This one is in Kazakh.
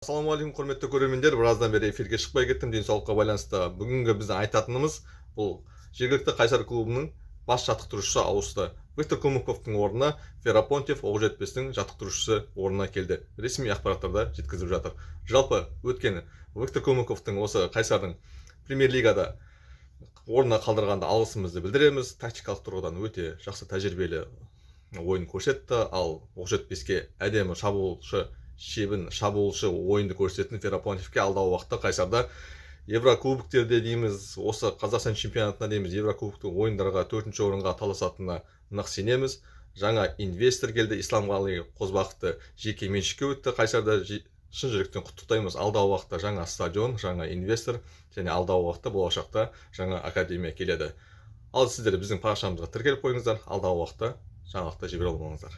Ассалаумағалейкум, құрметті көрермендер. Біраздан бері эфирге шықпай кеттім денсаулыққа байланысты. Бүгінгі біздің айтатынымыз бұл жергілікті Қайсар клубының бас жаттықтырушысы ауысты. Виктор Кумыковтың орнына Ферапонтьев Оқжетпестің жаттықтырушысы орнына келді. Ресми ақпараттарда жеткізіп жатыр. Жалпы өткен Виктор Кумыковтың осы Қайсардың премьер-лигада орнына қалдырғанда алғысымызды білдіреміз. Тактикалық тұрғыдан өте жақсы тәжірибелі ойын көрсетті. Ал Оқжетпеске әдемі шабуылшы ойынды көрсететін Ферапонтьевке алдағы уақытта Қайсарда Еврокубоктерде дейміз, осы Қазақстан чемпионатына дейміз, Еврокубоктық ойындарға 4-ші орынға таласатынына нық сенеміз. Жаңа инвестор келді, Исламғали Қозбақовты жеке меншікке өтті. Қайсарда шын жүректен құттықтаймыз. Алдағы уақытта жаңа стадион, жаңа инвестор және алдағы уақытта болашақта жаңа академия келеді. Ал сіздер біздің парақшамызға тіркеліп қойыңыздар. Алдағы уақытта жаңалықты жібере алмаңыздар.